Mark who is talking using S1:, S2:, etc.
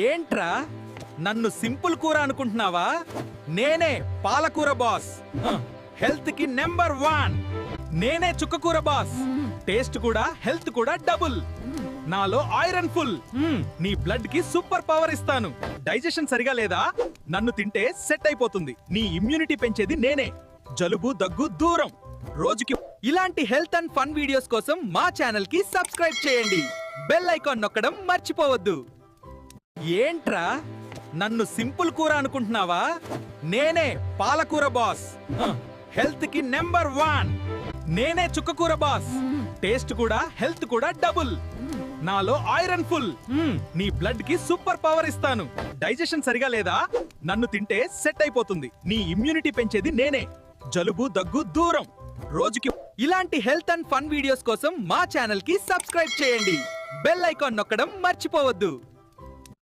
S1: ఏంట్రా నన్ను సింపుల్ కూర అనుకుంటున్నావా? నేనే పాలకూర బాస్. హెల్త్ కి నెంబర్ 1. నేనే చుక్కకూర బాస్. టేస్ట్ కూడా హెల్త్ కూడా డబుల్. నాలో ఐరన్ ఫుల్. నీ బ్లడ్ కి సూపర్ పవర్ ఇస్తాను. డైజెషన్ సరిగా లేదా? నన్ను తింటే సెట్ అయిపోతుంది. నీ ఇమ్యూనిటీ పెంచేది నేనే. జలుబు దగ్గు దూరం. రోజుకి ఇలాంటి హెల్త్ అండ్ ఫన్ వీడియోస్ కోసం మా ఛానల్ కి సబ్స్క్రైబ్ చేయండి. బెల్ ఐకాన్ నొక్కడం మర్చిపోవద్దు. ఏంట్రా నన్ను సింపుల్ కూర అనుకుంటున్నావా? నేనే పాలకూర బాస్. హెల్త్ కి నెంబర్ 1. నేనే చుక్కకూర బాస్. టేస్ట్ కూడా హెల్త్ కూడా డబుల్. నాలో ఐరన్ ఫుల్. నీ బ్లడ్ కి సూపర్ పవర్ ఇస్తాను. డైజెషన్ సరిగా లేదా? నన్ను తింటే సెట్ అయిపోతుంది. నీ ఇమ్యూనిటీ పెంచేది నేనే. జలుబు దగ్గు దూరం. రోజుకి ఇలాంటి హెల్త్ అండ్ ఫన్ వీడియోస్ కోసం మా ఛానల్ కి సబ్స్క్రైబ్ చేయండి. బెల్ ఐకాన్ నొక్కడం మర్చిపోవద్దు.